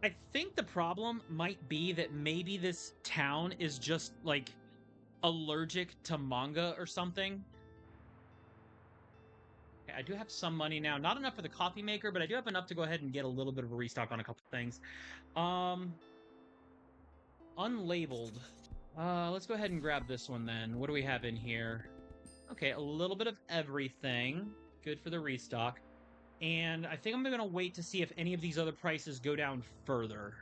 I think the problem might be that maybe this town is just like allergic to manga or something. Okay, I do have some money now. Not enough for the coffee maker, but I do have enough to go ahead and get a little bit of a restock on a couple things. Um, Unlabeled. Let's go ahead and grab this one then. What do we have in here? Okay, a little bit of everything. Good for the restock. And I think I'm going to wait to see if any of these other prices go down further.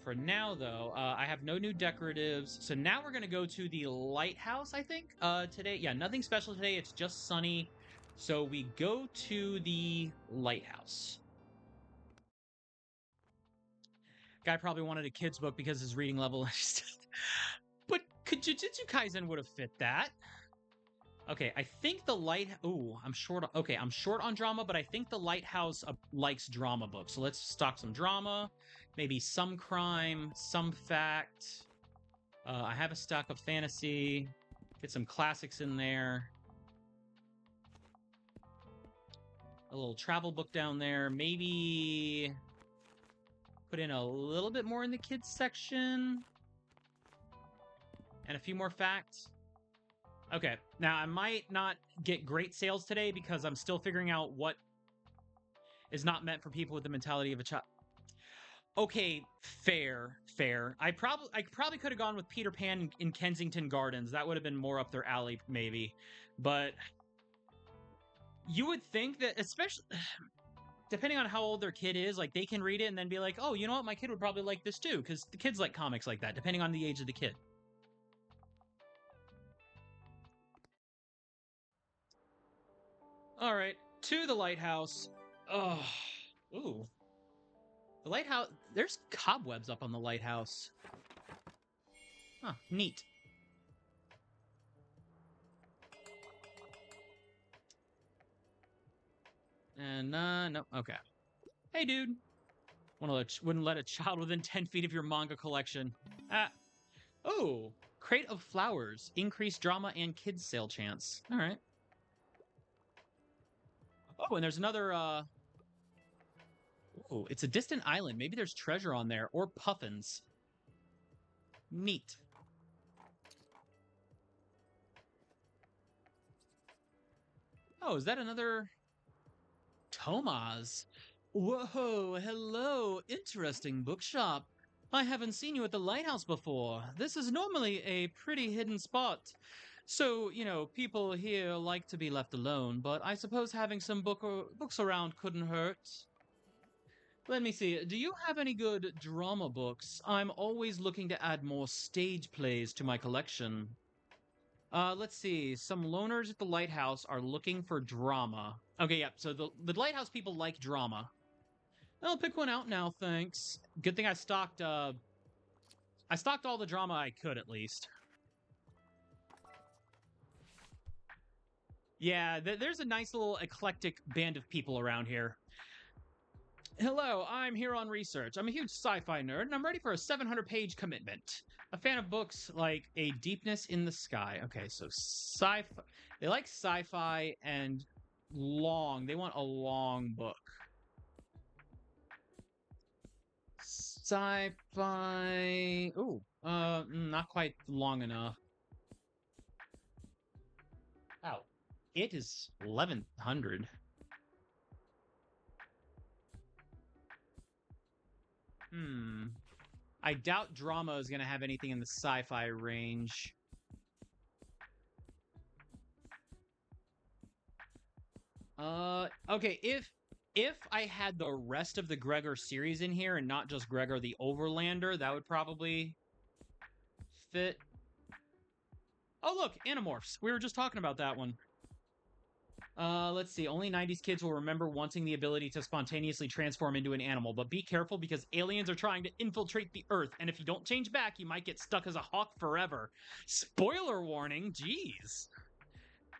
For now, though, I have no new decoratives. So now we're going to go to the lighthouse, I think, today. Yeah, nothing special today. It's just sunny. So we go to the lighthouse. Guy probably wanted a kid's book because his reading level is But Jujutsu Kaisen would have fit that. Okay, I think the light. Ooh, I'm short. Okay, I'm short on drama, but I think the lighthouse likes drama books. So let's stock some drama, maybe some crime, some fact. I have a stock of fantasy. Get some classics in there. A little travel book down there. Maybe put in a little bit more in the kids section. And a few more facts. Okay, now I might not get great sales today because I'm still figuring out what is not meant for people with the mentality of a child. Okay, fair. I probably could have gone with Peter Pan in Kensington Gardens. That would have been more up their alley, maybe. But you would think that, especially depending on how old their kid is, like they can read it and then be like, oh, you know what, my kid would probably like this too, because the kids like comics like that, depending on the age of the kid. All right, to the lighthouse. Oh, ooh, the lighthouse. There's cobwebs up on the lighthouse. Huh, neat. And no, okay. Hey, dude. Wouldn't let a child within 10 feet of your manga collection. Ah. Oh, crate of flowers. Increased drama and kids sale chance. All right. Oh, and there's another. Oh, it's a distant island. Maybe there's treasure on there or puffins. Neat. Oh, is that another Tomas? Whoa, hello, interesting bookshop. I haven't seen you at the lighthouse before. This is normally a pretty hidden spot. So, people here like to be left alone, but I suppose having some books around couldn't hurt. Let me see. Do you have any good drama books? I'm always looking to add more stage plays to my collection. Let's see. Some loners at the lighthouse are looking for drama. Okay, yep. So the lighthouse people like drama. I'll pick one out now, thanks. Good thing I stocked all the drama I could at least. Yeah, there's a nice little eclectic band of people around here. Hello, I'm here on research. I'm a huge sci-fi nerd, and I'm ready for a 700-page commitment. A fan of books like A Deepness in the Sky. Okay, so sci-fi. They like sci-fi and long. They want a long book. Sci-fi. Ooh, not quite long enough. Wow, it is 1100. Hmm. I doubt drama is going to have anything in the sci-fi range. Okay, if I had the rest of the Gregor series in here and not just Gregor the Overlander, that would probably fit. Oh, look, Animorphs. We were just talking about that one. Let's see. Only 90s kids will remember wanting the ability to spontaneously transform into an animal, but be careful because aliens are trying to infiltrate the Earth, and if you don't change back, you might get stuck as a hawk forever. Spoiler warning, jeez.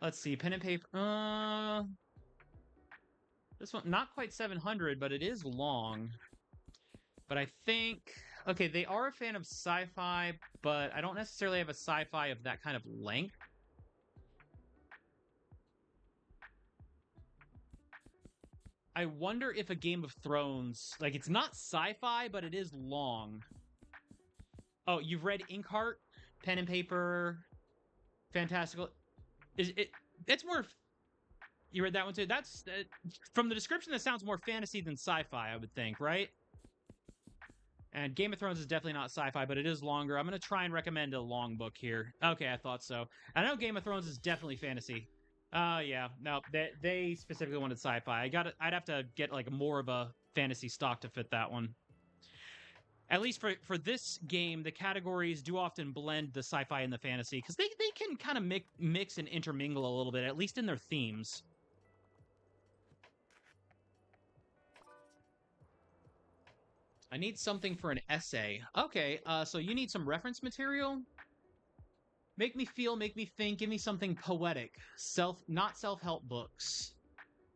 Let's see. Pen and paper. This one, not quite 700, but it is long. But I think, okay, they are a fan of sci-fi, but I don't necessarily have a sci-fi of that kind of length. I wonder if a Game of Thrones, like it's not sci-fi, but it is long. Oh, you've read Inkheart, pen and paper, fantastical. Is it? It's more. You read that one too. That's from the description. That sounds more fantasy than sci-fi. I would think, right? And Game of Thrones is definitely not sci-fi, but it is longer. I'm gonna try and recommend a long book here. Okay, I thought so. I know Game of Thrones is definitely fantasy. Yeah, no, they specifically wanted sci-fi. I'd have to get like more of a fantasy stock to fit that one. At least for this game, the categories do often blend the sci-fi and the fantasy because they can kind of mix and intermingle a little bit, at least in their themes. I need something for an essay. Okay, so you need some reference material? Make me feel, make me think, give me something poetic. Not self-help books.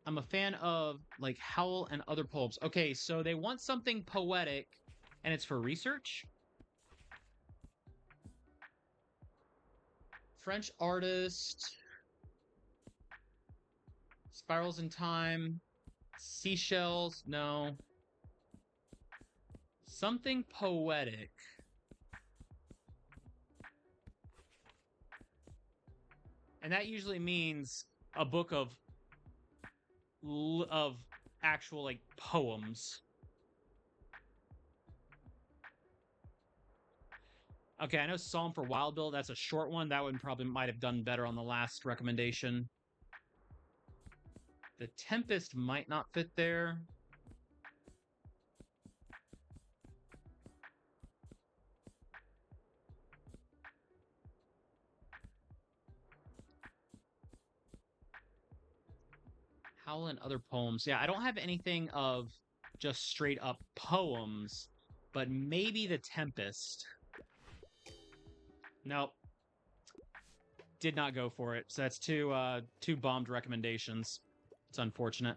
I'm a fan of like Howl and other poems. Okay, so they want something poetic, and it's for research. French artist. Spirals in Time. Seashells. No. Something poetic. And that usually means a book of actual like poems. Okay, I know Psalm for Wild Bill, that's a short one. That one probably might have done better on the last recommendation. The Tempest might not fit there. Howl and other poems. Yeah, I don't have anything of just straight up poems, but maybe The Tempest. Nope. Did not go for it. So that's two bombed recommendations. It's unfortunate.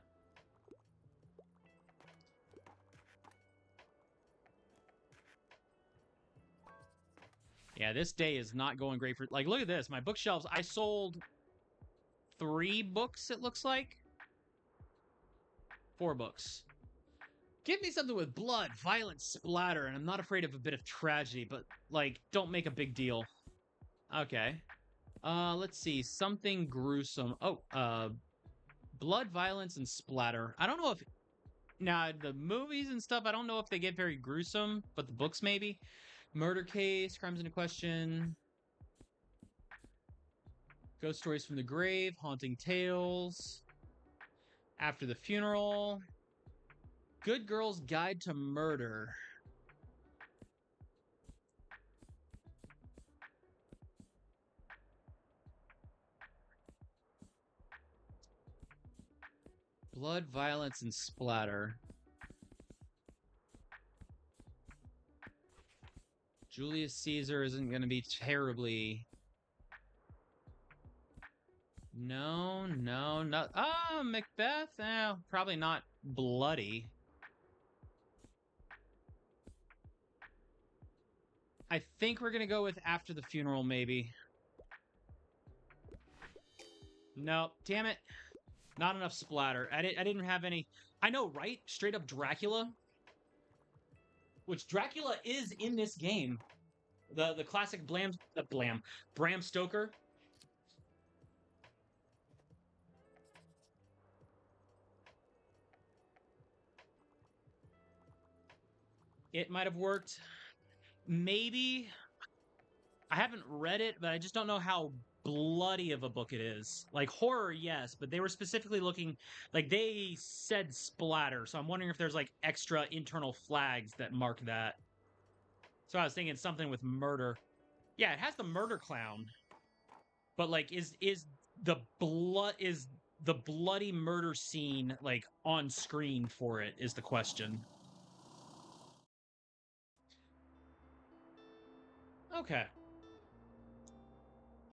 Yeah, this day is not going great for like look at this. My bookshelves, I sold 3 books, it looks like. 4 books. Give me something with blood, violence, splatter, and I'm not afraid of a bit of tragedy, but like don't make a big deal. Okay. Let's see. Something gruesome. Oh, blood, violence, and splatter. I don't know if now the movies and stuff, I don't know if they get very gruesome, but the books maybe. Murder case, crimes into question. Ghost stories from the grave, haunting tales. After the funeral. Good Girl's Guide to Murder. Blood, violence, and splatter. Julius Caesar isn't going to be terribly... No, not... Oh, Macbeth? Probably not bloody. I think we're going to go with After the Funeral, maybe. No, damn it. Not enough splatter. I didn't have any... I know, right? Straight up Dracula. Which Dracula is in this game. The classic Bram Stoker. It might have worked. Maybe. I haven't read it, but I just don't know how bloody of a book it is. Like horror, yes, but they were specifically looking like they said splatter, so I'm wondering if there's like extra internal flags that mark that. So I was thinking something with murder. Yeah, it has the murder clown. But like is the bloody murder scene like on screen for it is the question. Okay.